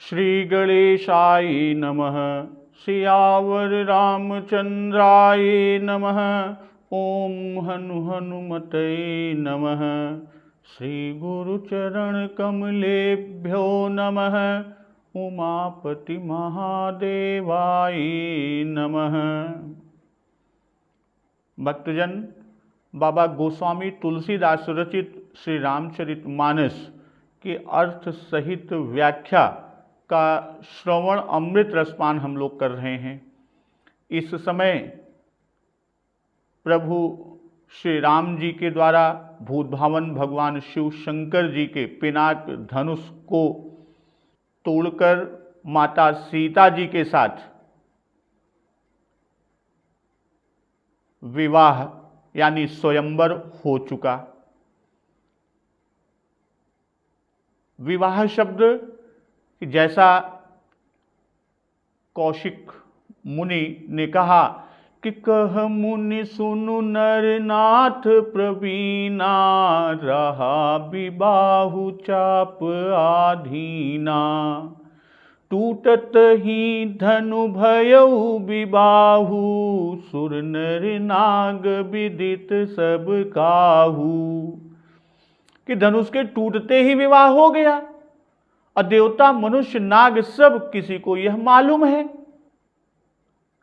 श्री गणेशाय नमः। सियावर रामचंद्राय नमः। ओम हनुमते नमः। श्री गुरुचरण कमलेभ्यो नमः। उमापति महादेवाय नमः। भक्तजन, बाबा गोस्वामी तुलसीदास रचित श्री रामचरितमानस के अर्थ सहित व्याख्या का श्रवण अमृत रसपान हम लोग कर रहे हैं। इस समय प्रभु श्री राम जी के द्वारा भूतभावन भगवान शिव शंकर जी के पिनाक धनुष को तोड़कर माता सीता जी के साथ विवाह यानी स्वयंवर हो चुका। विवाह शब्द जैसा कौशिक मुनि ने कहा कि कह मुनि सुनु नर नाथ प्रवीणा, रहा विबाहु चाप आधीना। टूटत ही धनु भयउ विबाहु, सुर नर नाग विदित सब काहू। कि धनुष के टूटते ही विवाह हो गया और देवता मनुष्य नाग सब किसी को यह मालूम है।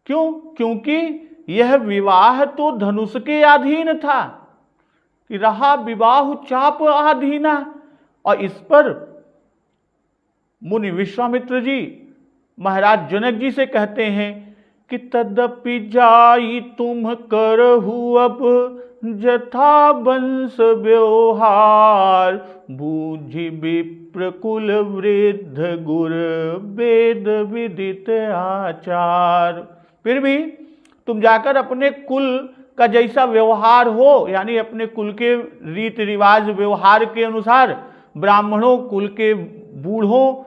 क्यों? क्योंकि यह विवाह तो धनुष के अधीन था कि रहा विवाह चाप आधीना। और इस पर मुनि विश्वामित्र जी महाराज जनक जी से कहते हैं कि तदपि जाई तुम करहु अब, जथा वंश व्यवहार। बूझि विप्र कुल वृद्ध गुर, वेद विदित आचार। फिर भी तुम जाकर अपने कुल का जैसा व्यवहार हो, यानी अपने कुल के रीति रिवाज व्यवहार के अनुसार ब्राह्मणों, कुल के बूढ़ों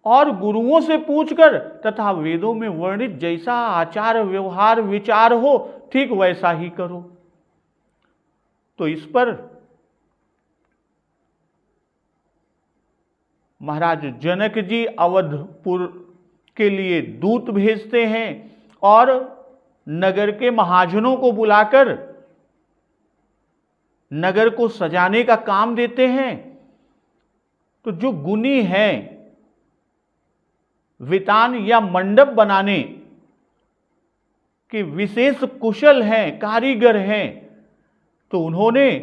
और गुरुओं से पूछकर तथा वेदों में वर्णित जैसा आचार व्यवहार विचार हो, ठीक वैसा ही करो। तो इस पर महाराज जनक जी अवधपुर के लिए दूत भेजते हैं और नगर के महाजनों को बुलाकर नगर को सजाने का काम देते हैं। तो जो गुणी हैं, वितान या मंडप बनाने के विशेष कुशल हैं, कारीगर हैं, तो उन्होंने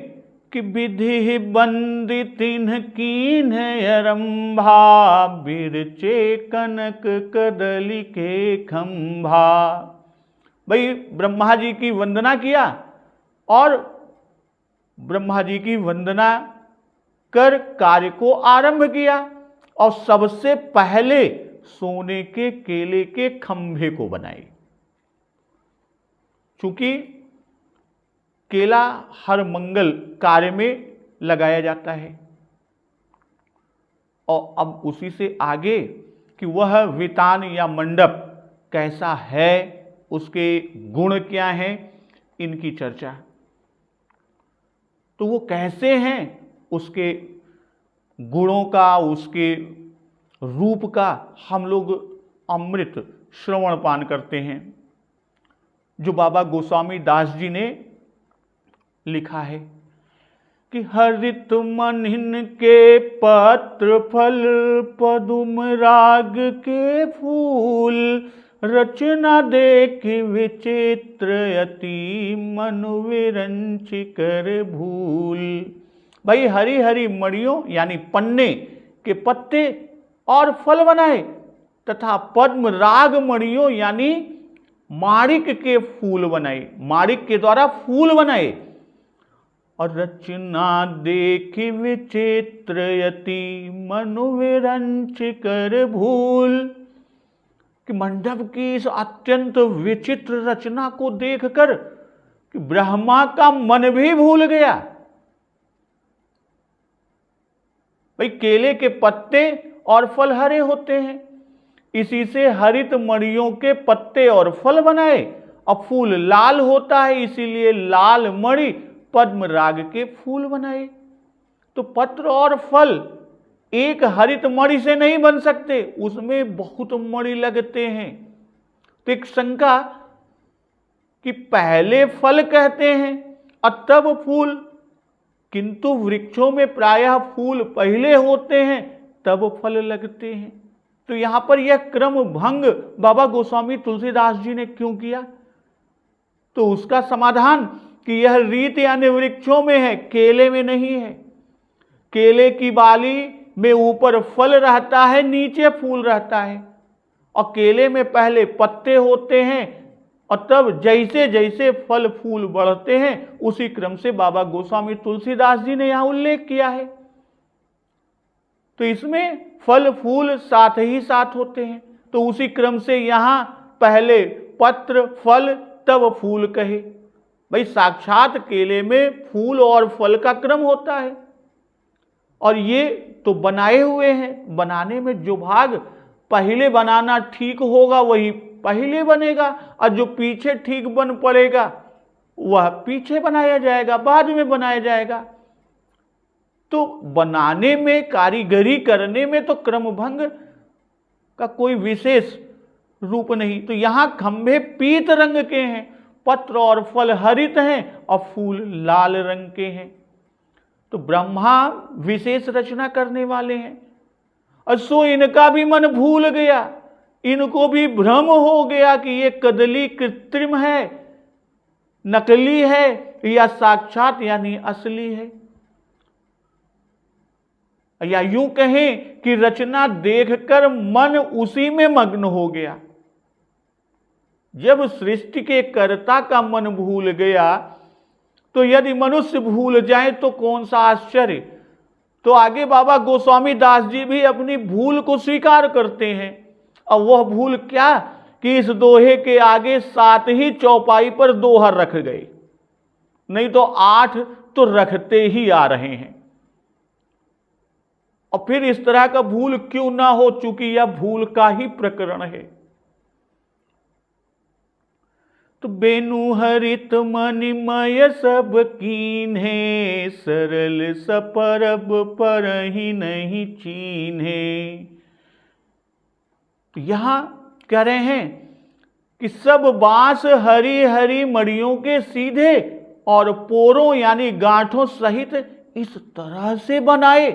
कि विधि बंदी तिन्ह कीन अरंभा, बिरचे कनक कदली के खंभा। भाई ब्रह्मा जी की वंदना किया और ब्रह्मा जी की वंदना कर कार्य को आरंभ किया और सबसे पहले सोने के केले के खंभे को बनाए। चूंकि केला हर मंगल कार्य में लगाया जाता है। और अब उसी से आगे कि वह वितान या मंडप कैसा है, उसके गुण क्या हैं, इनकी चर्चा। तो वो कैसे हैं, उसके गुणों का, उसके रूप का हम लोग अमृत श्रवण पान करते हैं, जो बाबा गोस्वामी दास जी ने लिखा है कि हरित मनिन के पत्र फल, पदुम राग के फूल। रचना देख विचित्र अति, मनु विरंच कर भूल। भाई हरी हरी मणियों यानी पन्ने के पत्ते और फल बनाए तथा पद्म राग मणियों यानी माणिक के फूल बनाए, माणिक के द्वारा फूल बनाए। और रचना देख विचित्र यति, मनु विरंच कर भूल। कि मंडप की इस अत्यंत विचित्र रचना को देखकर कि ब्रह्मा का मन भी भूल गया। भाई केले के पत्ते और फल हरे होते हैं, इसी से हरित मणियों के पत्ते और फल बनाए। और फूल लाल होता है, इसीलिए लाल मणि पद्म राग के फूल बनाए। तो पत्र और फल एक हरित मणि से नहीं बन सकते, उसमें बहुत मणि लगते हैं। तो एक शंका कि पहले फल कहते हैं और तब फूल, किंतु वृक्षों में प्रायः फूल पहले होते हैं तब फल लगते हैं। तो यहां पर यह क्रम भंग बाबा गोस्वामी तुलसीदास जी ने क्यों किया? तो उसका समाधान कि यह रीत यानी वृक्षों में है, केले में नहीं है। केले की बाली में ऊपर फल रहता है, नीचे फूल रहता है, और केले में पहले पत्ते होते हैं और तब जैसे जैसे फल फूल बढ़ते हैं उसी क्रम से बाबा गोस्वामी तुलसीदास जी ने यहां उल्लेख किया है। तो इसमें फल फूल साथ ही साथ होते हैं, तो उसी क्रम से यहां पहले पत्र फल तब फूल कहे। भाई साक्षात केले में फूल और फल का क्रम होता है, और ये तो बनाए हुए हैं। बनाने में जो भाग पहले बनाना ठीक होगा वही पहले बनेगा, और जो पीछे ठीक बन पड़ेगा वह पीछे बनाया जाएगा, बाद में बनाया जाएगा। तो बनाने में, कारीगरी करने में तो क्रमभंग का कोई विशेष रूप नहीं। तो यहां खंभे पीत रंग के हैं, पत्र और फल हरित हैं और फूल लाल रंग के हैं। तो ब्रह्मा विशेष रचना करने वाले हैं, और सो इनका भी मन भूल गया, इनको भी भ्रम हो गया कि ये कदली कृत्रिम है, नकली है या साक्षात यानी असली है। या यूं कहें कि रचना देखकर मन उसी में मग्न हो गया। जब सृष्टि के कर्ता का मन भूल गया तो यदि मनुष्य भूल जाए तो कौन सा आश्चर्य। तो आगे बाबा गोस्वामी दास जी भी अपनी भूल को स्वीकार करते हैं, और वह भूल क्या कि इस दोहे के आगे 7 ही चौपाई पर दोहा रख गए, नहीं तो 8 तो रखते ही आ रहे हैं। और फिर इस तरह का भूल क्यों ना हो, चूंकि यह भूल का ही प्रकरण है। तो बेनु हरित मणिमय सब कीन्हे, सरल सपरब परहि नहीं चीन्हे। तो यहां कह रहे हैं कि सब बांस हरी हरी मड़ियों के सीधे और पोरों यानी गांठों सहित इस तरह से बनाए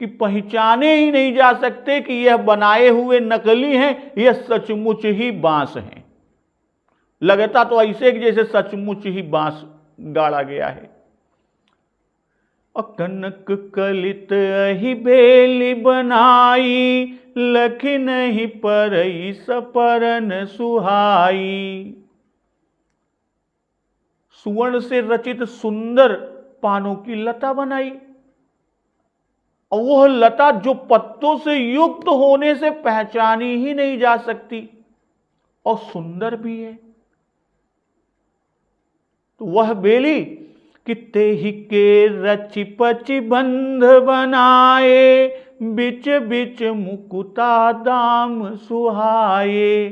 कि पहचाने ही नहीं जा सकते कि यह बनाए हुए नकली हैं, यह सचमुच ही बांस हैं। लगता तो ऐसे कि जैसे सचमुच ही बांस गाड़ा गया है। और कनक कलित अहि बेली बनाई, लखि नहीं परई सपरन सुहाई। सुवर्ण से रचित सुंदर पानों की लता बनाई, और वह लता जो पत्तों से युक्त होने से पहचानी ही नहीं जा सकती और सुंदर भी है। तो वह बेली किते ही के रचि पचि बंध बनाए, बिच बिच मुकुता दाम सुहाए।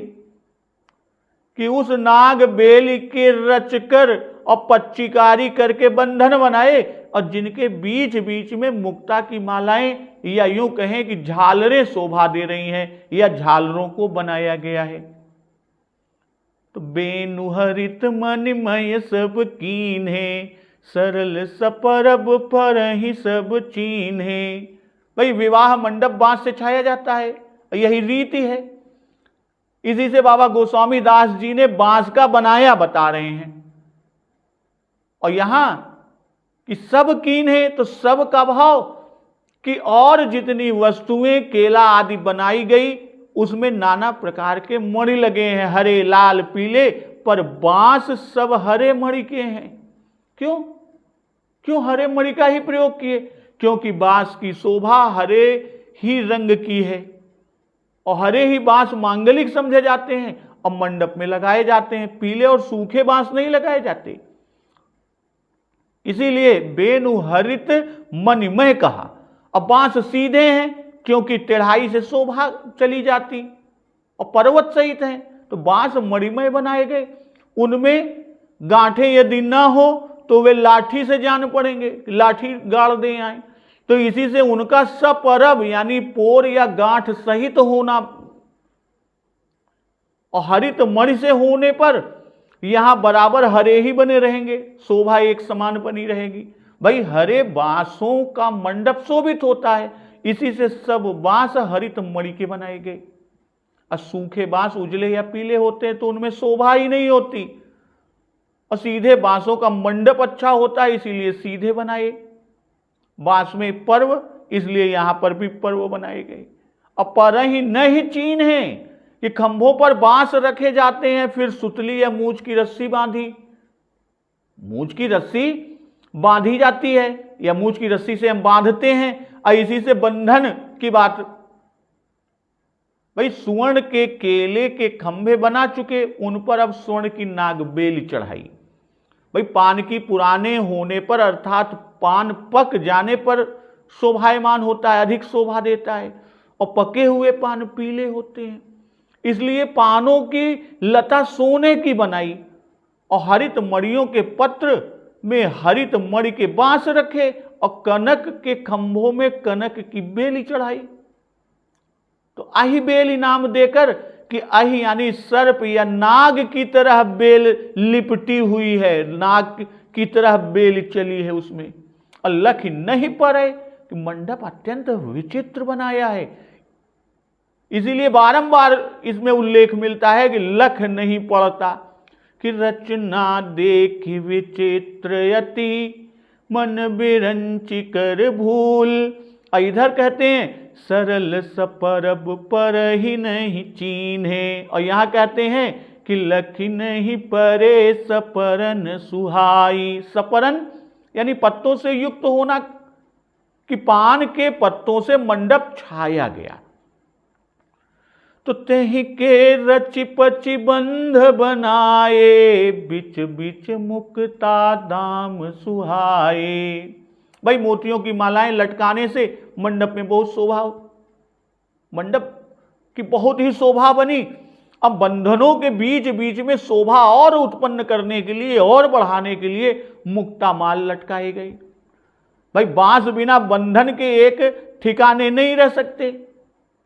कि उस नाग बेली के रचकर और पच्चीकारी करके बंधन बनाए, और जिनके बीच बीच में मुक्ता की मालाएं या यूं कहें कि झालरें शोभा दे रही हैं, या झालरों को बनाया गया है। तो बेनु हरित मणिमय सब कीन्हे, सरल सपरब परहि सब चीन्हे। भाई विवाह मंडप बांस से छाया जाता है, यही रीति है। इसी से बाबा गोस्वामी दास जी ने बांस का बनाया बता रहे हैं। और यहां कि सब कीन्हे, तो सब का भाव कि और जितनी वस्तुएं केला आदि बनाई गई उसमें नाना प्रकार के मणि लगे हैं, हरे लाल पीले, पर बांस सब हरे मणि के हैं। क्यों क्यों हरे मणि का ही प्रयोग किए? क्योंकि बांस की शोभा हरे ही रंग की है, और हरे ही बांस मांगलिक समझे जाते हैं और मंडप में लगाए जाते हैं। पीले और सूखे बांस नहीं लगाए जाते। इसीलिए बेनु हरित मणिमय कहा। अब बांस सीधे हैं क्योंकि टेढ़ाई से शोभा चली जाती, और पर्वत सहित हैं तो बांस मणिमय बनाए गए। उनमें गांठें यदि ना हो तो वे लाठी से जान पड़ेंगे, लाठी गाड़ दे आए। तो इसी से उनका सपरब यानी पोर या गांठ सहित होना और हरित मणि से होने पर यहां बराबर हरे ही बने रहेंगे, शोभा एक समान बनी रहेगी। भाई हरे बांसों का मंडप शोभित होता है, इसी से सब बांस हरित मणि के बनाए गए। और सूखे बांस उजले या पीले होते हैं तो उनमें शोभा ही नहीं होती, और सीधे बांसों का मंडप अच्छा होता है इसीलिए सीधे बनाए। बांस में पर्व इसलिए यहां पर भी पर्व बनाए गए। अब पर ही नहीं चीन है कि खंभों पर बांस रखे जाते हैं, फिर सुतली या मूंछ की रस्सी बांधी, मूंछ की रस्सी बांधी जाती है या मूंछ की रस्सी से हम बांधते हैं, और इसी से बंधन की बात। भाई स्वर्ण के केले के खंभे बना चुके, उन पर अब स्वर्ण की नागबेल चढ़ाई। भाई पान की पुराने होने पर अर्थात पान पक जाने पर शोभायमान होता है, अधिक शोभा देता है, और पके हुए पान पीले होते हैं, इसलिए पानों की लता सोने की बनाई, और हरित मणियों के पत्र में हरित मणि के बांस रखे, और कनक के खंभों में कनक की बेली चढ़ाई। तो अहि बेल नाम देकर कि अहि यानी सर्प या नाग की तरह बेल लिपटी हुई है, नाग की तरह बेल चली है उसमें, और लख नहीं पड़े कि मंडप अत्यंत विचित्र बनाया है। इसीलिए बारंबार इसमें उल्लेख मिलता है कि लख नहीं पड़ता, कि रचना देख विचित्रयति मन बिरंचि कर भूल। इधर कहते हैं सरल सपरब पर ही नहीं चीन्हे, और यहां कहते हैं कि लख नहीं परे सपरन सुहाई। सपरन यानी पत्तों से युक्त होना, कि पान के पत्तों से मंडप छाया गया। तो तेहि के रचि पचि बंध बनाए, बिच बिच मुक्ता दाम सुहाए। भाई मोतियों की मालाएं लटकाने से मंडप में बहुत शोभा, मंडप की बहुत ही शोभा बनी। अब बंधनों के बीच बीच में शोभा और उत्पन्न करने के लिए और बढ़ाने के लिए मुक्ता माल लटकाए गए। भाई बांस बिना बंधन के एक ठिकाने नहीं रह सकते,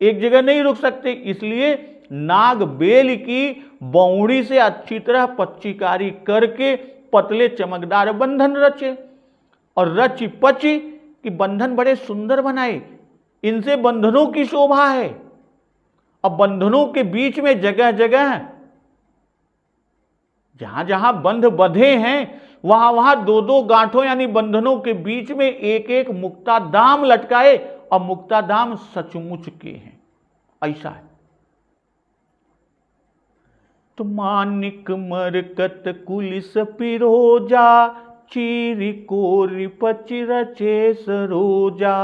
एक जगह नहीं रुक सकते, इसलिए नाग बेल की बौड़ी से अच्छी तरह पच्चीकारी करके पतले चमकदार बंधन रचे, और रचि पचि कि बंधन बड़े सुंदर बनाए। इनसे बंधनों की शोभा है। अब बंधनों के बीच में जगह जगह जहां जहां बंध बंधे हैं वहां वहां दो दो गांठों यानी बंधनों के बीच में एक एक मुक्तादाम लटकाए, और मुक्तादाम सचमुच के हैं, ऐसा है। तो मानिक मरकत कुलिस पिरोजा, चीरी कोरी पचि रचे सरोजा।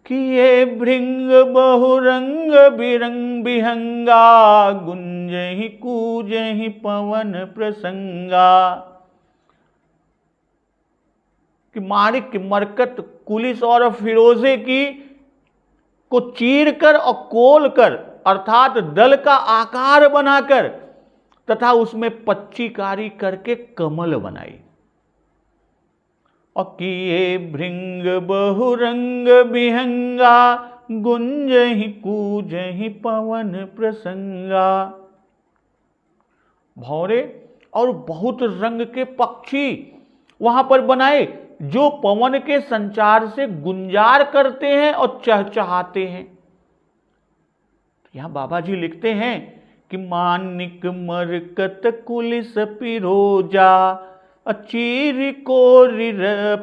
किए भृंग बहुरंग बिरंग बिहंगा, गुंजहि कूजहि पवन प्रसंगा। कि माणिक मरकत कुलिस और फिरोजे की को चीरकर और कोलकर अर्थात दल का आकार बनाकर तथा उसमें पच्चीकारी करके कमल बनाई। और किए भृंग बहुरंग बिहंगा, गुंजहि कूजहि पवन प्रसंगा। भौरे और बहुत रंग के पक्षी वहां पर बनाए जो पवन के संचार से गुंजार करते हैं और चहचहाते हैं। यहां बाबा जी लिखते हैं कि मानिक मरकत कुलिस पिरोजा, चीर कोरि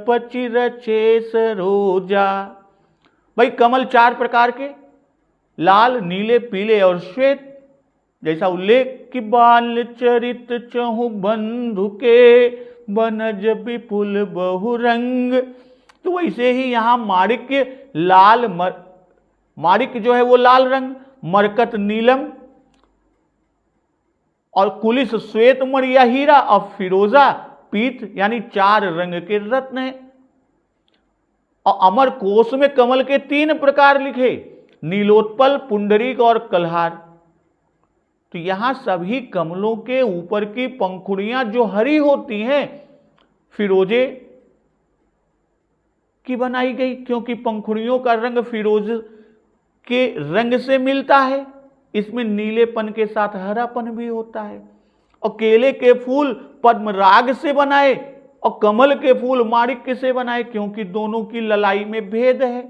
पचि रचे सरोजा। भाई कमल 4 प्रकार के, लाल, नीले, पीले और श्वेत, जैसा उल्लेख कि बाल चरित चहु बंधु के, बनज विपुल बहुरंग। तो वैसे ही यहां माणिक्य लाल, माणिक्य जो है वो लाल रंग, मरकत नीलम, और कुलिस श्वेत मणि या हीरा, और फिरोजा पीत यानी 4 रंग के रत्न है। और अमर कोश में कमल के 3 प्रकार लिखे, नीलोत्पल, पुंडरीक और कल्हार। तो यहां सभी कमलों के ऊपर की पंखुड़ियां जो हरी होती हैं, फिरोजे, की बनाई गई, क्योंकि पंखुड़ियों का रंग फिरोज के रंग से मिलता है, इसमें नीलेपन के साथ हरापन भी होता है। और केले के फूल पद्मराग से बनाए और कमल के फूल माणिक्य से बनाए, क्योंकि दोनों की ललाई में भेद है।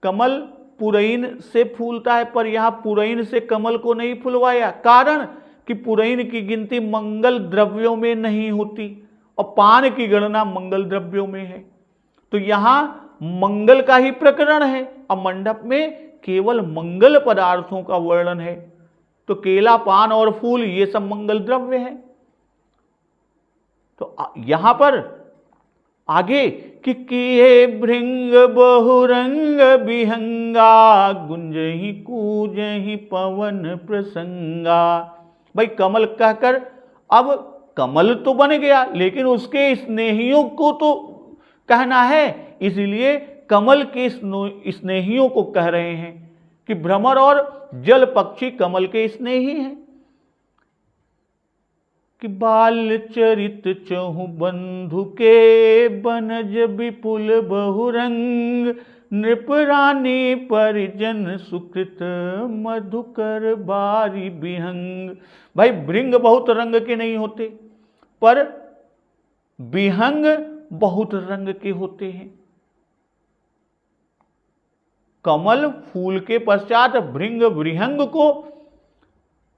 कमल पुरैन से फूलता है, पर यहां पुरैन से कमल को नहीं फुलवाया, कारण कि पुरैन की गिनती मंगल द्रव्यों में नहीं होती और पान की गणना मंगल द्रव्यों में है। तो यहां मंगल का ही प्रकरण है और मंडप में केवल मंगल पदार्थों का वर्णन है। तो केला, पान और फूल ये सब मंगल द्रव्य है। तो यहां पर आगे कि किए भृंग बहुरंग विहंगा, गुंजहि कूजहि पवन प्रसंगा। भाई कमल कहकर अब कमल तो बन गया, लेकिन उसके स्नेहियों को तो कहना है, इसलिए कमल के स्नेहियों को कह रहे हैं कि भ्रमर और जल पक्षी कमल के स्नेही हैं। कि बाल चरित चहु बंधु के, बनज विपुल बहुरंग, नृप रानी परिजन सुकृत, मधुकर बारी विहंग। भाई भृंग बहुत रंग के नहीं होते, पर विहंग बहुत रंग के होते हैं। कमल फूल के पश्चात भृंग विहंग को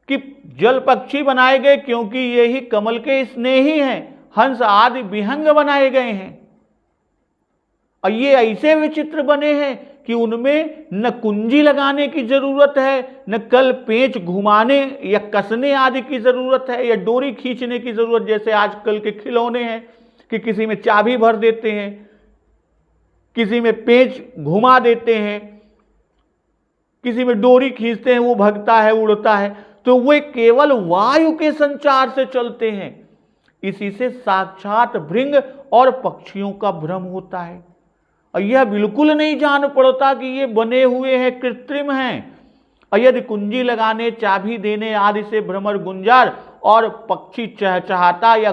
कि जल पक्षी बनाए गए, क्योंकि ये ही कमल के स्नेही हैं। हंस आदि विहंग बनाए गए हैं और ये ऐसे विचित्र बने हैं कि उनमें न कुंजी लगाने की जरूरत है, न कल पेंच घुमाने या कसने आदि की जरूरत है, या डोरी खींचने की जरूरत, जैसे आजकल के खिलौने हैं कि किसी में चाबी भर देते हैं, किसी में पेंच घुमा देते हैं, किसी में डोरी खींचते हैं, वो भगता है, उड़ता है। तो वे केवल वायु के संचार से चलते हैं। इसी से साक्षात भृंग और पक्षियों का भ्रम होता है और यह बिल्कुल नहीं जान पड़ता कि ये बने हुए हैं, कृत्रिम हैं। और यदि कुंजी लगाने, चाबी देने आदि से भ्रमर गुंजार और पक्षी चहचहाता या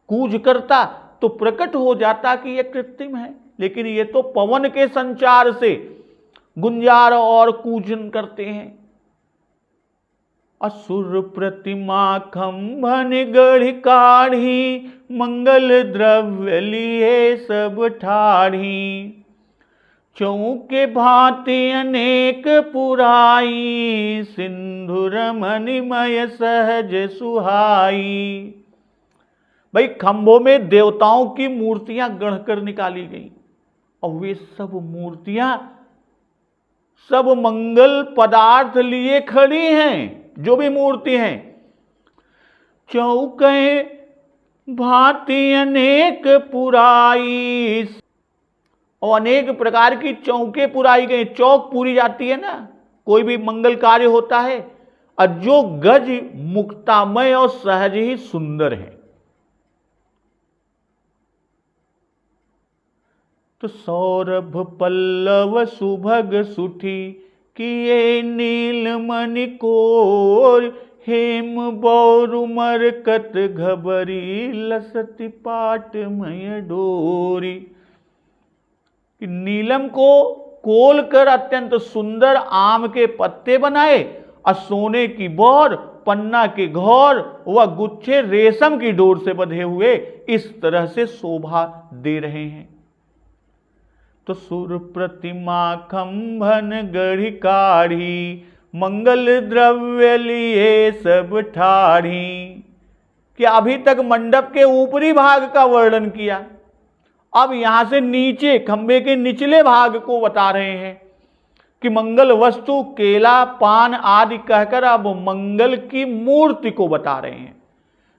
कूज करता तो प्रकट हो जाता कि यह कृत्रिम है। लेकिन ये तो पवन के संचार से गुंजार और कूजन करते हैं। असुर प्रतिमा खंभन गढ़ काढ़ी, मंगल द्रव्य लिए सब ठाढ़ी। चौके भांति अनेक पुराई, सिंधु रमणिमय सहज सुहाई। भाई खंभों में देवताओं की मूर्तियां गढ़कर निकाली गई और वे सब मूर्तियां सब मंगल पदार्थ लिए खड़ी हैं। जो भी मूर्ति हैं, चौके भांति अनेक पुराई, और अनेक प्रकार की चौके पुराई गई। चौक पूरी जाती है ना, कोई भी मंगल कार्य होता है, और जो गज मुक्तामय और सहज ही सुंदर है। तो सौरभ पल्लव सुभग सुठी, किए नीलमणि कोर, हेम बौरु मरकत घबरी, लसति पाटमय डोरी। नीलम को कोल कर अत्यंत सुंदर आम के पत्ते बनाए और सोने की बौर, पन्ना के घौर व गुच्छे रेशम की डोर से बंधे हुए इस तरह से शोभा दे रहे हैं। तो सुर प्रतिमा खंभन गढ़ी काढ़ी, मंगल द्रव्य लिए सब ठाढ़ी। कि अभी तक मंडप के ऊपरी भाग का वर्णन किया, अब यहां से नीचे खंभे के निचले भाग को बता रहे हैं कि मंगल वस्तु केला, पान आदि कहकर अब मंगल की मूर्ति को बता रहे हैं।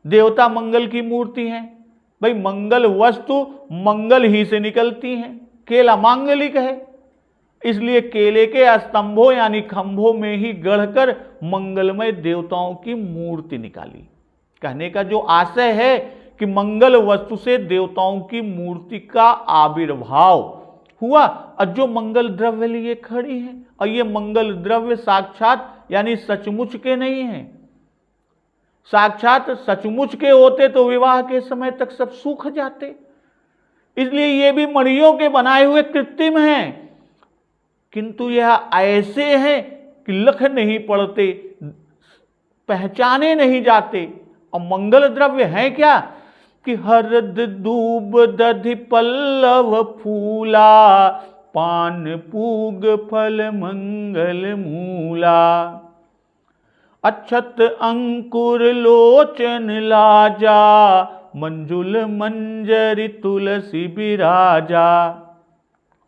देवता मंगल की मूर्ति हैं। भाई मंगल वस्तु मंगल ही से निकलती हैं। केला मांगलिक है, इसलिए केले के स्तंभों यानी खंभों में ही गढ़कर मंगलमय देवताओं की मूर्ति निकाली। कहने का जो आशय है कि मंगल वस्तु से देवताओं की मूर्ति का आविर्भाव हुआ और जो मंगल द्रव्य लिए खड़ी है, और ये मंगल द्रव्य साक्षात यानी सचमुच के नहीं है। साक्षात सचमुच के होते तो विवाह के समय तक सब सूख जाते। इसलिए ये भी मणियों के बनाए हुए कृत्रिम हैं, किंतु यह ऐसे हैं कि लख नहीं पड़ते, पहचाने नहीं जाते। और मंगल द्रव्य है क्या कि हरद दूब दधि पल्लव फूला, पान पूग फल मंगल मूला, अक्षत अंकुर लोचन लाजा, मंजुल मंजरी तुलसी बिराजा।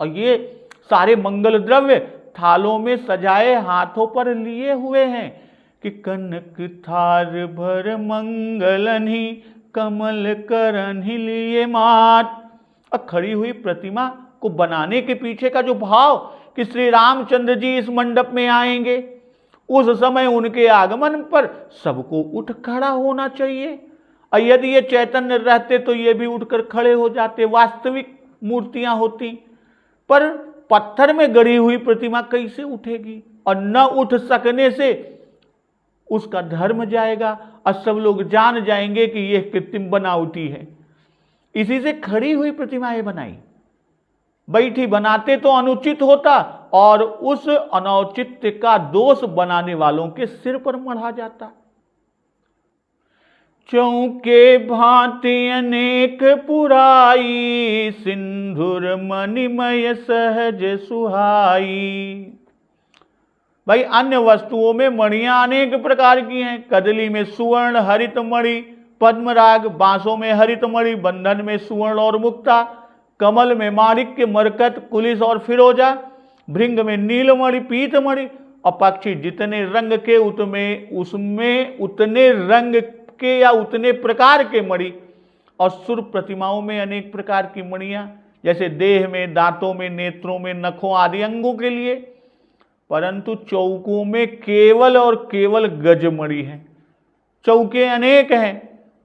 और ये सारे मंगल द्रव्य थालों में सजाए हाथों पर लिए हुए हैं कि कनक थार भर मंगलनि, कमल करनि लिए मात। और खड़ी हुई प्रतिमा को बनाने के पीछे का जो भाव कि श्री रामचंद्र जी इस मंडप में आएंगे, उस समय उनके आगमन पर सबको उठ खड़ा होना चाहिए। और यदि ये चैतन्य रहते तो ये भी उठकर खड़े हो जाते, वास्तविक मूर्तियां होती। पर पत्थर में गढ़ी हुई प्रतिमा कैसे उठेगी, और न उठ सकने से उसका धर्म जाएगा और सब लोग जान जाएंगे कि यह कृत्रिम बनावटी है। इसी से खड़ी हुई प्रतिमाएं बनाई, बैठी बनाते तो अनुचित होता और उस अनौचित्य का दोष बनाने वालों के सिर पर मढ़ा जाता। चौके भांति अनेक पुराई, सिंधुर मणिमय सहज सुहाई। भाई अन्य वस्तुओं में मणियां अनेक प्रकार की हैं। कदली में सुवर्ण हरित मणि, पद्मराग, बांसों में हरित मणि, बंधन में सुवर्ण और मुक्ता, कमल में माणिक्य, मरकत, कुलिस और फिरोजा, भृंग में नीलमणि, पीतमणि। और पक्षी जितने रंग के उसमें उतने रंग के या उतने प्रकार के मणि। और सुर प्रतिमाओं में अनेक प्रकार की मणियां, जैसे देह में, दांतों में, नेत्रों में, नखों आदि अंगों के लिए। परंतु चौकों में केवल और केवल गजमणि है। चौके अनेक हैं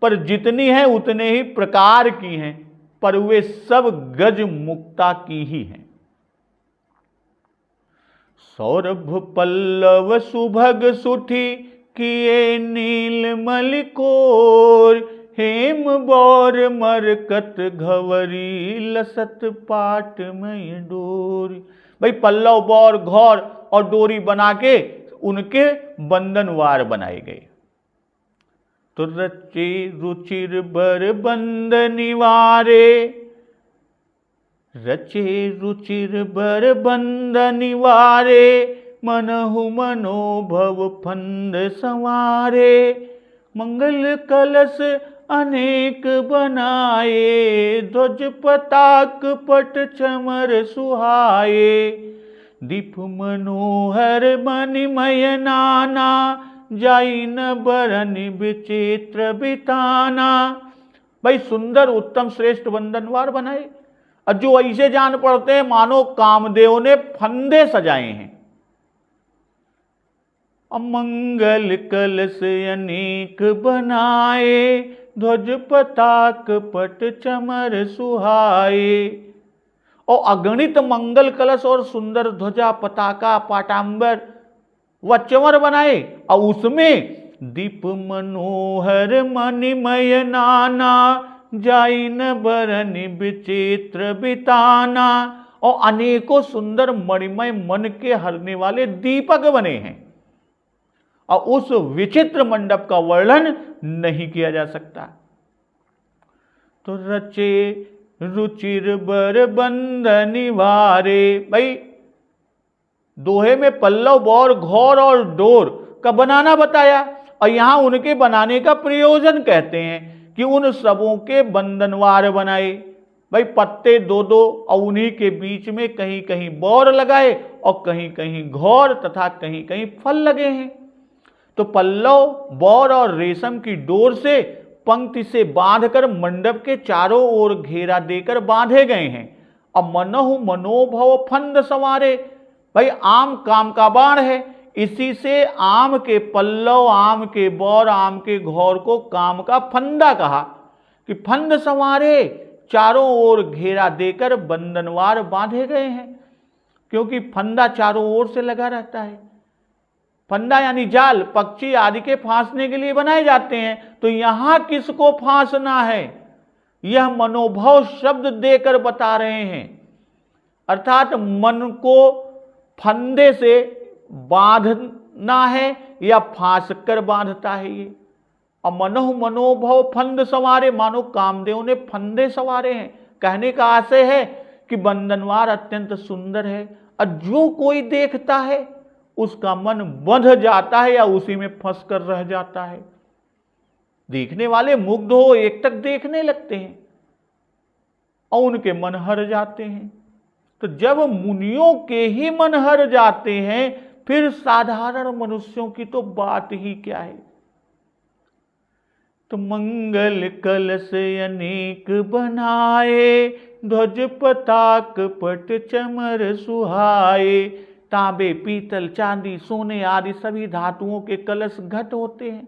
पर जितनी हैं उतने ही प्रकार की हैं, पर वे सब गज मुक्ता की ही हैं। सौरभ पल्लव सुभग सुठी, किए नीलमल कोर, हेम बौर मरकत घवरी, लसत पाटमय डोर। भाई पल्लव, बौर, घौर और डोरी बना के उनके बंधनवार बनाए गए। तो रचे रुचिर बर बंद निवारे, रचे रुचिर बर बंद निवारे, मनहु मनोभव फंद संवारे। मंगल कलश अनेक बनाए, ध्वज पताक पट चमर सुहाए। दीप मनोहर मणिमय नाना, जाई न बरनि विचित्र बिताना। भाई सुंदर उत्तम श्रेष्ठ बंधनवार बनाए, और जो ऐसे जान पड़ते हैं मानो कामदेव ने फंदे सजाए हैं। अमंगल कलश अनेक बनाए, ध्वज पताक पट चमर सुहाए। और अगणित मंगल कलश और सुंदर ध्वजा, पताका, पाटांबर व चमर बनाए, और उसमें दीप मनोहर मणिमय नाना, जाई न बरनि विचित्र बिताना। और अनेकों सुंदर मणिमय मन के हरने वाले दीपक बने हैं, और उस विचित्र मंडप का वर्णन नहीं किया जा सकता। तो रचे रुचिर बर बंद निवारे। भाई दोहे में पल्लव, बौर, घौर और डोर का बनाना बताया, और यहां उनके बनाने का प्रयोजन कहते हैं कि उन सबों के बंधनवार बनाए। भाई पत्ते दो दो, और उन्हीं के बीच में कहीं कहीं बौर लगाए और कहीं कहीं घौर तथा कहीं कहीं फल लगे हैं। तो पल्लव, बौर और रेशम की डोर से पंक्ति से बांधकर मंडप के चारों ओर घेरा देकर बांधे गए हैं। अब मनहु मनोभव फंद संवारे। भाई आम काम का बाण है, इसी से आम के पल्लव, आम के बौर, आम के घौर को काम का फंदा कहा कि फंद संवारे, चारों ओर घेरा देकर बंधनवार बांधे गए हैं। क्योंकि फंदा चारों ओर से लगा रहता है। फंदा यानी जाल, पक्षी आदि के फांसने के लिए बनाए जाते हैं। तो यहां किसको फांसना है? यह मनोभव शब्द देकर बता रहे हैं। अर्थात मन को फंदे से बांधना है या फांस कर बांधता है ये। और मनोभव फंद सवारे, मानो कामदेव ने फंदे सवारे हैं। कहने का आशय है कि बंधनवार अत्यंत सुंदर है और जो कोई देखता है उसका मन बंध जाता है या उसी में फंस कर रह जाता है। देखने वाले मुग्ध हो एक तक देखने लगते हैं और उनके मन हर जाते हैं। तो जब मुनियों के ही मन हर जाते हैं फिर साधारण मनुष्यों की तो बात ही क्या है। तो मंगल कलश अनेक बनाए, ध्वज पताक पट चमर सुहाए। तांबे, पीतल, चांदी, सोने आदि सभी धातुओं के कलश घट होते हैं,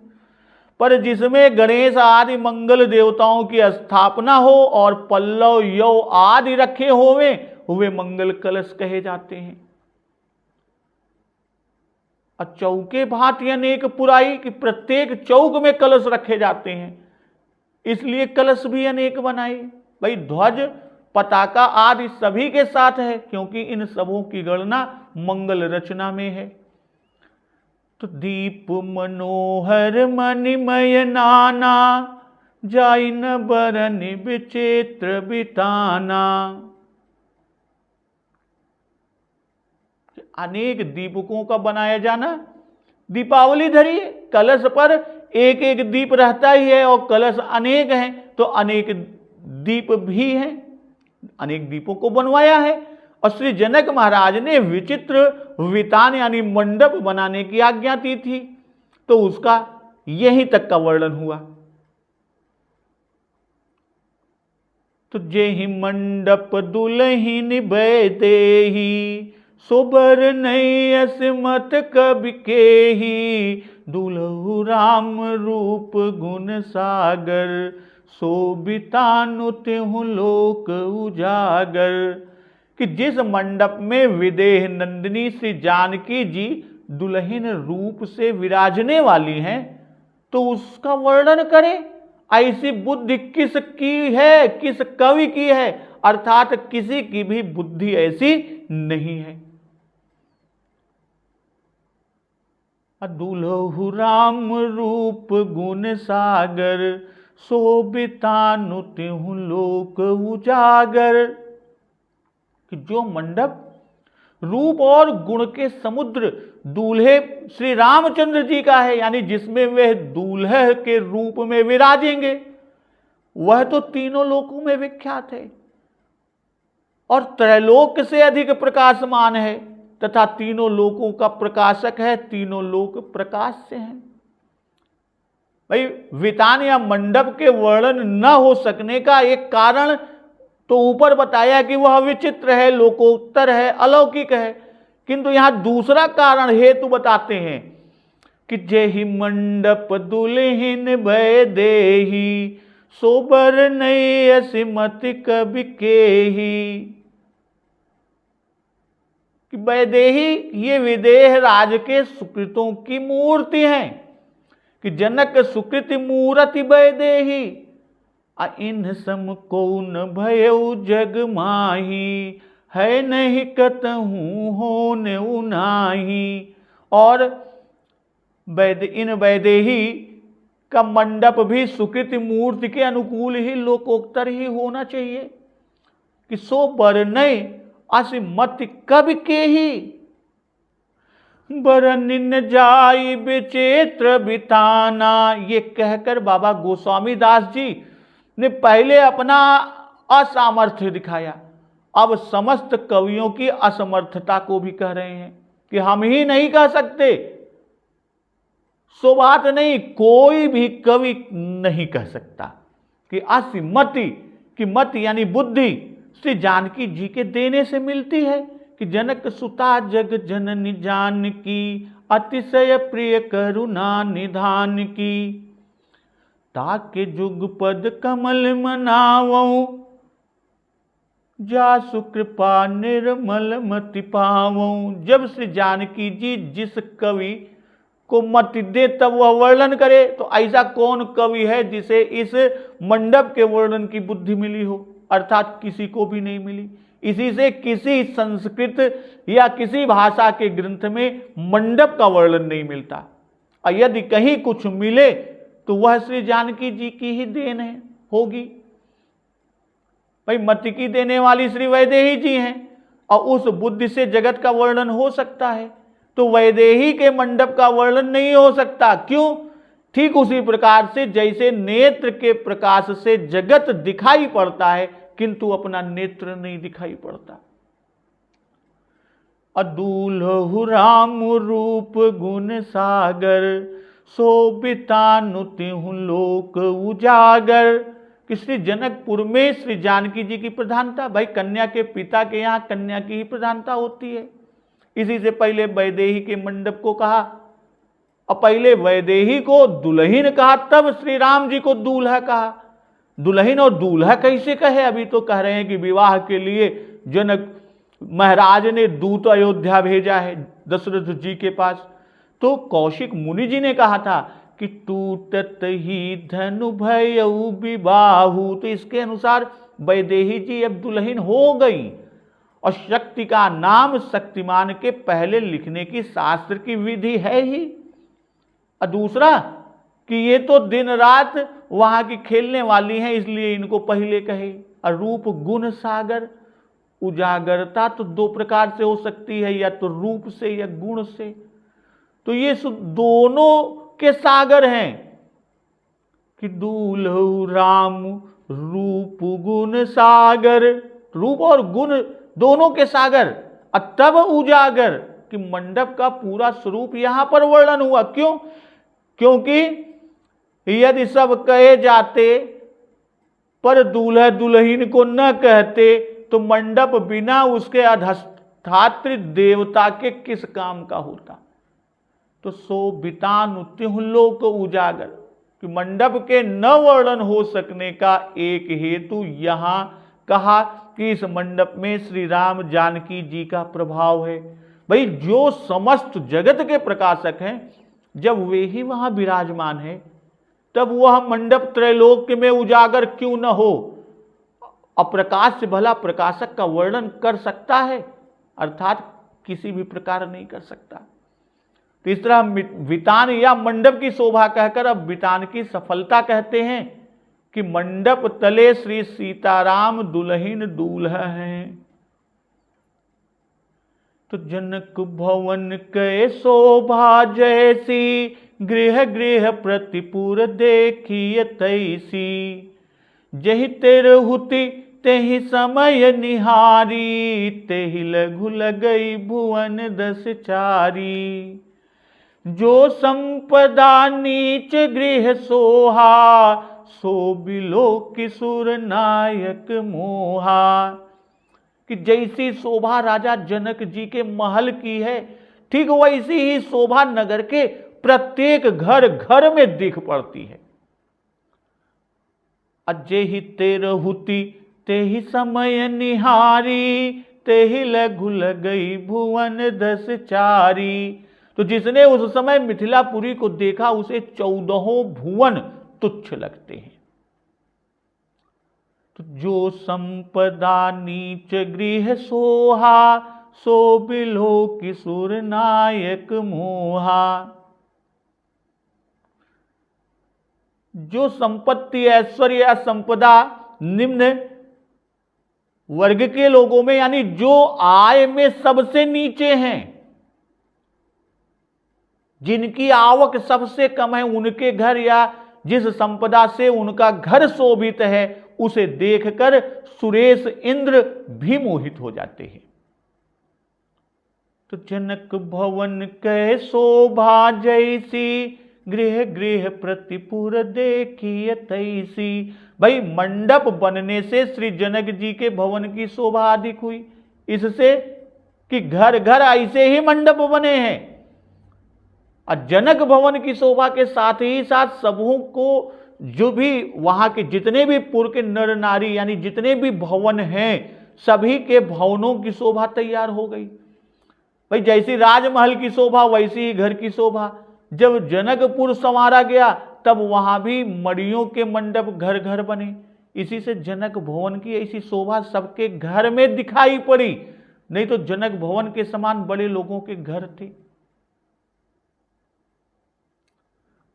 पर जिसमें गणेश आदि मंगल देवताओं की स्थापना हो और पल्लव यौ आदि रखे हुए मंगल कलश कहे जाते हैं। और चौके भांति अनेक पुराई कि प्रत्येक चौक में कलश रखे जाते हैं, इसलिए कलश भी अनेक बनाए। भाई ध्वज पताका आदि सभी के साथ है, क्योंकि इन सबों की गणना मंगल रचना में है। तो दीप मनोहर मणिमय नाना, जाई न बरन विचित्र बिताना। अनेक दीपकों का बनाया जाना, दीपावली धरिए, कलश पर एक एक दीप रहता ही है और कलश अनेक हैं तो अनेक दीप भी हैं, अनेक दीपों को बनवाया है। और श्री जनक महाराज ने विचित्र वितान यानी मंडप बनाने की आज्ञा दी थी, तो उसका यहीं तक का वर्णन हुआ। तो जेहि मंडप दुलहिन बैदेही, सोबर नहीं असमत कबि केही। दुलहु राम रूप गुण सागर, सोबितानु तिहु लोक उजागर। कि जिस मंडप में विदेह नंदिनी श्री जानकी जी दुल्हन रूप से विराजने वाली हैं, तो उसका वर्णन करें। ऐसी बुद्धि किसकी है, किस कवि की है? अर्थात किसी की भी बुद्धि ऐसी नहीं है। दुलहु राम रूप गुण सागर, शोभितानु तिहु लोक उजागर। कि जो मंडप रूप और गुण के समुद्र दूल्हे श्री रामचंद्र जी का है, यानी जिसमें वे दूल्हे के रूप में विराजेंगे, वह तो तीनों लोकों में विख्यात है और त्रैलोक से अधिक प्रकाशमान है तथा तीनों लोकों का प्रकाशक है, तीनों लोक प्रकाश से हैं। भाई वितान या मंडप के वर्णन न हो सकने का एक कारण तो ऊपर बताया कि वह विचित्र है, लोकोत्तर है, अलौकिक है, किंतु यहां दूसरा कारण हेतु बताते हैं कि जेहि मंडप दुल्हिन भय देही, सोबर नहीं असिमत कबि केही। कि वैदेही ये विदेह राज के सुकृतों की मूर्ति हैं, कि जनक सुकृति मूर्ति वैदेही। इन सम कौन भयउ जग माही, है नहीं कतहु होन उनाही। और इन वैदेही का मंडप भी सुकृति मूर्ति के अनुकूल ही लोकोत्तर ही होना चाहिए। कि सो बरनय असिमत कबि केही, बरनिन जाई विचित्र बिताना। ये कहकर बाबा गोस्वामी दास जी ने पहले अपना असामर्थ्य दिखाया, अब समस्त कवियों की असमर्थता को भी कह रहे हैं कि हम ही नहीं कह सकते। सो बात नहीं, कोई भी कवि नहीं कह सकता कि असिमति की मत यानी बुद्धि श्री जानकी जी के देने से मिलती है। कि जनक सुता जग जननी जानकी, अतिशय प्रिय करुणा निधान की। ताके जुग पद कमल मनावऊं, जासु कृपा निर्मल मति पावऊं। जब श्री जानकी जी जिस कवि को मत दे तब वह वर्णन करे। तो ऐसा कौन कवि है जिसे इस मंडप के वर्णन की बुद्धि मिली हो? अर्थात किसी को भी नहीं मिली। इसी से किसी संस्कृत या किसी भाषा के ग्रंथ में मंडप का वर्णन नहीं मिलता। और यदि कहीं कुछ मिले तो वह श्री जानकी जी की ही देन है होगी। भाई मति की देने वाली श्री वैदेही जी हैं और उस बुद्धि से जगत का वर्णन हो सकता है, तो वैदेही के मंडप का वर्णन नहीं हो सकता। क्यों? ठीक उसी प्रकार से जैसे नेत्र के प्रकाश से जगत दिखाई पड़ता है किंतु अपना नेत्र नहीं दिखाई पड़ता। अदूलहु राम रूप गुण सागर, शोभितानुतिहु लोक उजागर। कि श्री जनकपुर में श्री जानकी जी की प्रधानता, भाई कन्या के पिता के यहाँ कन्या की ही प्रधानता होती है। इसी से पहले वैदेही के मंडप को कहा और पहले वैदेही को दुल्हन कहा, तब श्री राम जी को दूल्हा कहा। दुल्हन और दूल्हा कैसे कहे? अभी तो कह रहे हैं कि विवाह के लिए जनक महाराज ने दूत अयोध्या भेजा है दशरथ जी के पास। तो कौशिक मुनि जी ने कहा था कि टूटत ही धनु भयउ विबाहु। तो इसके अनुसार वैदेही जी अब दुल्हन हो गई। और शक्ति का नाम शक्तिमान के पहले लिखने की शास्त्र की विधि है ही। और दूसरा कि ये तो दिन रात वहां की खेलने वाली हैं, इसलिए इनको पहले कहे। और रूप गुण सागर, उजागरता तो दो प्रकार से हो सकती है, या तो रूप से या गुण से। तो ये दोनों के सागर हैं कि दूल्हु राम रूप गुण सागर, रूप और गुण दोनों के सागर। और तब उजागर कि मंडप का पूरा स्वरूप यहां पर वर्णन हुआ। क्यों? क्योंकि यदि सब कहे जाते पर दूल्हा दुल्हन को न कहते तो मंडप बिना उसके अधिष्ठात्री देवता के किस काम का होता। तो शोभितानुतिहु लोक उजागर कि मंडप के न वर्णन हो सकने का एक हेतु यहां कहा कि इस मंडप में श्री राम जानकी जी का प्रभाव है। भाई जो समस्त जगत के प्रकाशक हैं, जब वे ही वहां विराजमान है तब वह मंडप त्रैलोक्य में उजागर क्यों न हो? अप्रकाश से भला प्रकाशक का वर्णन कर सकता है? अर्थात किसी भी प्रकार नहीं कर सकता। तो इस तरह वितान या मंडप की शोभा कहकर अब वितान की सफलता कहते हैं कि मंडप तले श्री सीताराम दुल्हन दूल्हा हैं। तो जनक भवन के शोभा जैसी, गृह गृह प्रतिपुर देखिए तैसी। जहि तेरहुति तेहि समय निहारी, तेहि लघु लगई भुवन दस चारी। जो संपदा नीच गृह सोहा, सो बिलो किशोर नायक मोहा। कि जैसी शोभा राजा जनक जी के महल की है, ठीक वैसी ही शोभा नगर के प्रत्येक घर घर में दिख पड़ती है। अजेहि तेरहुति तेहि समय निहारी, तेहि लघु लगई भुवन दस चारी। तो जिसने उस समय मिथिलापुरी को देखा उसे 14 भुवन तुच्छ लगते हैं। तो जो संपदा नीच गृह सोहा, सो बिलो किशोर नायक मोहा। जो संपत्ति ऐश्वर्य या संपदा निम्न वर्ग के लोगों में, यानी जो आय में सबसे नीचे हैं, जिनकी आवक सबसे कम है, उनके घर या जिस संपदा से उनका घर शोभित है, उसे देखकर सुरेश इंद्र भी मोहित हो जाते हैं। तो जनक भवन कै शोभा जैसी, गृह गृह प्रतिपुर देखिए तैसी। भाई मंडप बनने से श्री जनक जी के भवन की शोभा अधिक हुई, इससे कि घर घर ऐसे ही मंडप बने हैं। और जनक भवन की शोभा के साथ ही साथ सबों को, जो भी वहां के जितने भी पुर के नर नारी यानी जितने भी भवन हैं, सभी के भवनों की शोभा तैयार हो गई। भाई जैसी राजमहल की शोभा वैसी ही घर की शोभा, जब जनकपुर संवारा गया तब वहां भी मड़ियों के मंडप घर घर बने। इसी से जनक भवन की ऐसी शोभा सबके घर में दिखाई पड़ी, नहीं तो जनक भवन के समान बड़े लोगों के घर थे।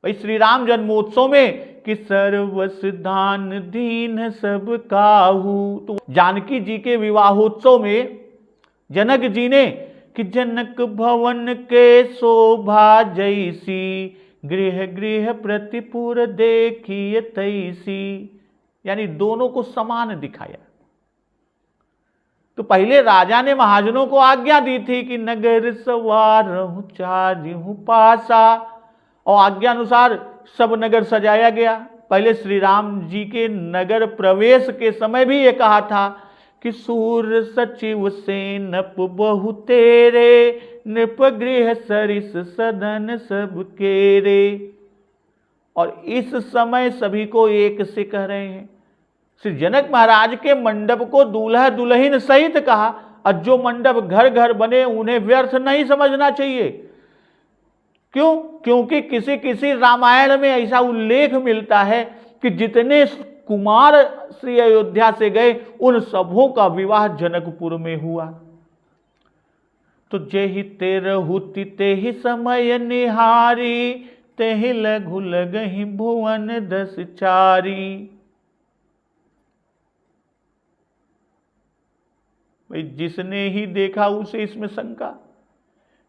भाई श्री राम जन्मोत्सव में कि सर्वस दान दीन सब काहू, तो जानकी जी के विवाहोत्सव में जनक जी ने कि जनक भवन के शोभा जैसी, गृह गृह प्रतिपुर देखिए तैसी, यानी दोनों को समान दिखाया। तो पहले राजा ने महाजनों को आज्ञा दी थी कि नगर सवारहु चारिहु पासा, और आज्ञा अनुसार सब नगर सजाया गया। पहले श्री राम जी के नगर प्रवेश के समय भी ये कहा था कि सूर सचिव सेनप बहु तेरे, नृप गृह सरिस सदन सब केरे। और इस समय सभी को एक से कह रहे हैं। श्री जनक महाराज के मंडप को दूल्हा दुल्हन सहित कहा, और जो मंडप घर घर बने उन्हें व्यर्थ नहीं समझना चाहिए। क्यों? क्योंकि किसी किसी रामायण में ऐसा उल्लेख मिलता है कि जितने कुमार श्री अयोध्या से गए उन सबों का विवाह जनकपुर में हुआ। तो जेहि तेरहु तेहि समय निहारी, तेहि लघु लगहि भुवन 10 चारी। भाई जिसने ही देखा उसे इसमें शंका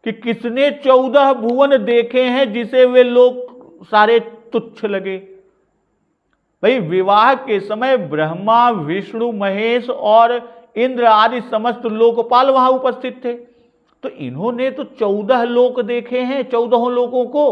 कि किसने 14 भुवन देखे हैं जिसे वे लोग सारे तुच्छ लगे। भाई विवाह के समय ब्रह्मा विष्णु महेश और इंद्र आदि समस्त लोकपाल वहां उपस्थित थे। तो इन्होंने तो 14 लोक देखे हैं, 14 लोकों को,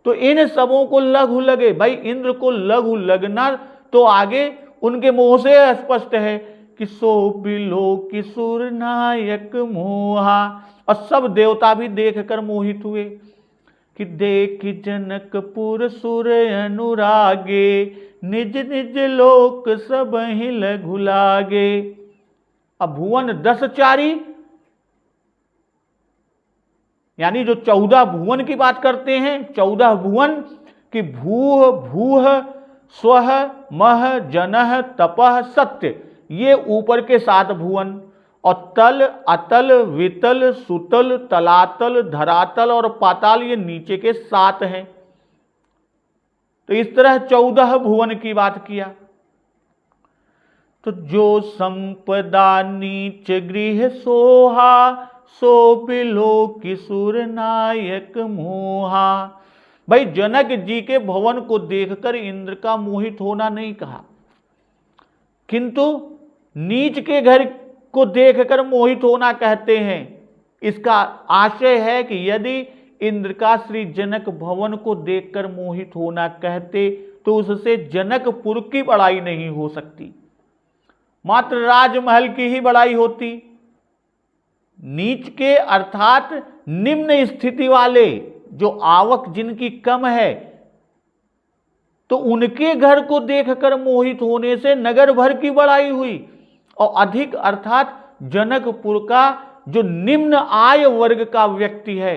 तो इन सबों को लघु लगे। भाई इंद्र को लघु लगना तो आगे उनके मुंह से स्पष्ट है कि सो बिलो किशोर नायक मोहा, और सब देवता भी देखकर मोहित हुए कि देख जनकपुर सुर अनुरागे, निज निज लोक सब ही लघु लागे। अब भुवन 10 चारी, यानी जो 14 भुवन की बात करते हैं, 14 भुवन कि भूह भूह स्वह मह जनह तपह सत्य, ये ऊपर के 7 भुवन, और तल अतल वितल सुतल तलातल धरातल और पाताल ये नीचे के 7 हैं। तो इस तरह 14 भुवन की बात किया। तो जो संपदा नीच गृह सोहा, सो बिलो किशोर नायक मोहा। भाई जनक जी के भवन को देखकर इंद्र का मोहित होना नहीं कहा, किंतु नीच के घर को देखकर मोहित होना कहते हैं। इसका आशय है कि यदि इंद्र का श्री जनक भवन को देखकर मोहित होना कहते तो उससे जनकपुर की बड़ाई नहीं हो सकती, मात्र राजमहल की ही बड़ाई होती। नीच के अर्थात निम्न स्थिति वाले, जो आवक जिनकी कम है, तो उनके घर को देखकर मोहित होने से नगर भर की बड़ाई हुई। और अधिक अर्थात जनकपुर का जो निम्न आय वर्ग का व्यक्ति है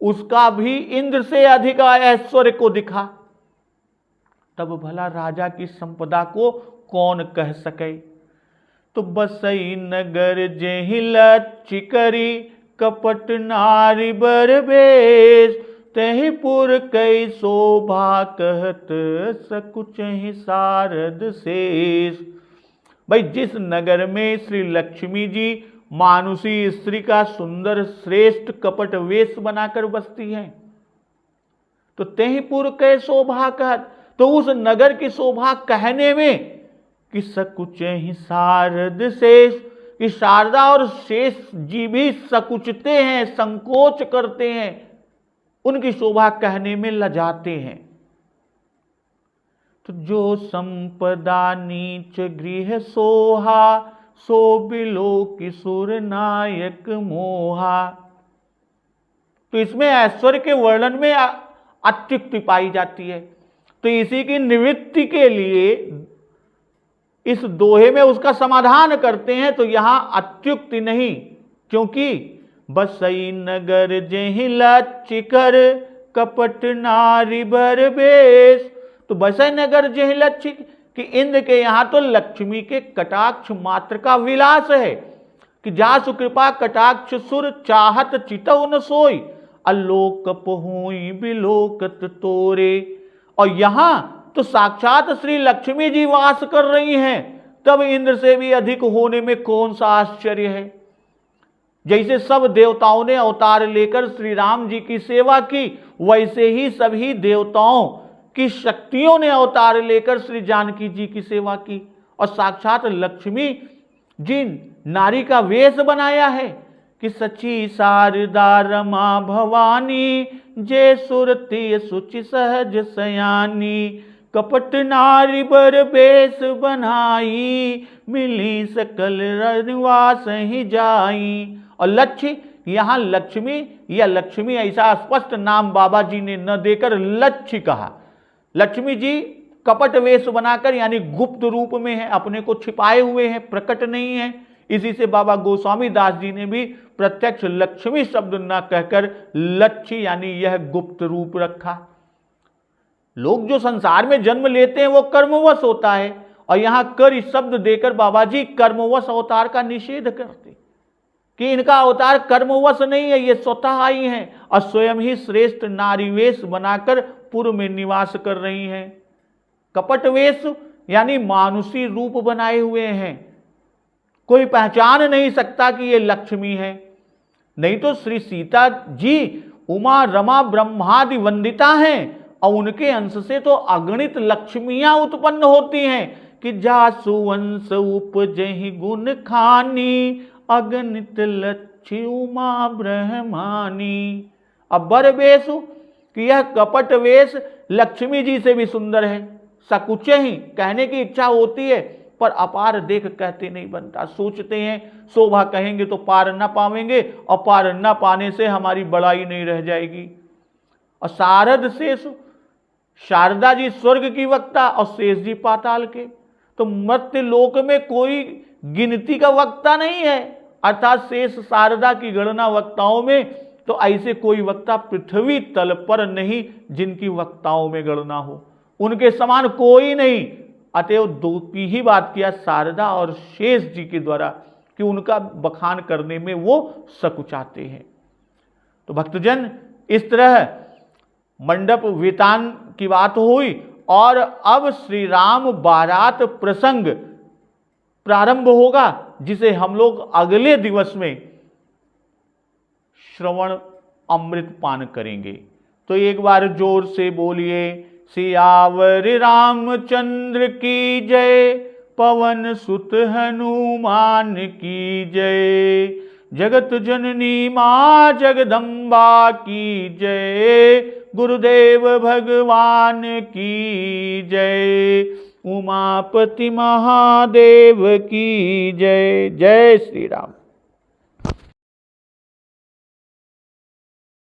उसका भी इंद्र से अधिक ऐश्वर्य को दिखा। तब भला राजा की संपदा को कौन कह सके। तो बसई नगर जेहि लच्छि करी, कपट नारी बर बेश, तहि पुर कई शोभा कहत सकुचहि सारद शेष। भाई जिस नगर में श्री लक्ष्मी जी मानुषी स्त्री का सुंदर श्रेष्ठ कपट वेश बनाकर बसती हैं, तो तहि पुर कै शोभा कहत, तो उस नगर की शोभा कहने में कि सकुचहि सारद शेष, कि शारदा और शेष जी भी सकुचते हैं, संकोच करते हैं, उनकी शोभा कहने में लजाते हैं। तो जो संपदा नीच गृह सोहा, सो बिलो किशोर नायक मोहा। तो इसमें ऐश्वर्य के वर्णन में अत्युक्ति पाई जाती है। तो इसी की निवृत्ति के लिए इस दोहे में उसका समाधान करते हैं। तो यहां अत्युक्ति नहीं, क्योंकि बसई नगर जेहि लच्छि कर, कपट नारी बर बेश। तो बसै नगर जह लक्ष्य कि इंद्र के यहाँ तो लक्ष्मी के कटाक्ष मात्र का विलास है कि जासु कृपा कटाक्ष सुर चाहत चितव न सोई, अलोक पहुई बिलोकत तोरे। और यहां तो साक्षात श्री लक्ष्मी जी वास कर रही हैं, तब इंद्र से भी अधिक होने में कौन सा आश्चर्य है। जैसे सब देवताओं ने अवतार लेकर श्री राम जी की सेवा की, वैसे ही सभी देवताओं की शक्तियों ने अवतार लेकर श्री जानकी जी की सेवा की। और साक्षात लक्ष्मी जी नारी का वेश बनाया है कि सची शारदा रमा भवानी, जे सुरती सुचि सहज सयानी, कपट नारी बर बेश बनाई, मिली सकल निवास ही जाई। और लक्ष्य, यहां लक्ष्मी या लक्ष्मी ऐसा स्पष्ट नाम बाबा जी ने न देकर लक्ष्य कहा। लक्ष्मी जी कपट वेश बनाकर यानी गुप्त रूप में है, अपने को छिपाए हुए हैं, प्रकट नहीं है। इसी से बाबा गोस्वामी दास जी ने भी प्रत्यक्ष लक्ष्मी शब्द न कहकर लक्ष्य यानी यह गुप्त रूप रखा। लोग जो संसार में जन्म लेते हैं वो कर्मवश होता है, और यहां कर शब्द देकर बाबा जी कर्मवश अवतार का निषेध करते कि इनका अवतार कर्मवश नहीं है, ये स्वतः आई हैं और स्वयं ही श्रेष्ठ नारीवेश बनाकर पूर्व में निवास कर रही हैं। कपट वेश यानी मानुषी रूप बनाए हुए हैं, कोई पहचान नहीं सकता कि ये लक्ष्मी है। नहीं तो श्री सीता जी उमा रमा ब्रह्मादि वंदिता हैं, और उनके अंश से तो अगणित लक्ष्मियां उत्पन्न होती हैं कि जासु वंश उपजहि गुण खानी, अगणित लक्ष्मी उमा ब्रह्मानी। अब बर वेश कि यह कपट वेश लक्ष्मी जी से भी सुंदर है। सकुचे ही कहने की इच्छा होती है, पर अपार देख कहते नहीं बनता। सोचते हैं शोभा कहेंगे तो पार न पावेंगे, और पार न पाने से हमारी बड़ाई नहीं रह जाएगी। और शारद शेष, शारदा जी स्वर्ग की वक्ता और शेष जी पाताल के, तो मर्त्य लोक में कोई गिनती का वक्ता नहीं है। अर्थात शेष शारदा की गणना वक्ताओं में, तो ऐसे कोई वक्ता पृथ्वी तल पर नहीं जिनकी वक्ताओं में गणना हो, उनके समान कोई नहीं। अतएव दो की ही बात किया शारदा और शेष जी के द्वारा कि उनका बखान करने में वो सकुचाते हैं। तो भक्तजन, इस तरह मंडप वेतान की बात हुई, और अब श्री राम बारात प्रसंग प्रारंभ होगा, जिसे हम लोग अगले दिवस में श्रवण अमृत पान करेंगे। तो एक बार जोर से बोलिए, सियावर रामचंद्र की जय, पवन सुत हनुमान की जय, जगत जननी मां जगदम्बा की जय, गुरुदेव भगवान की जय, उमापति महादेव की जय। जय श्री राम।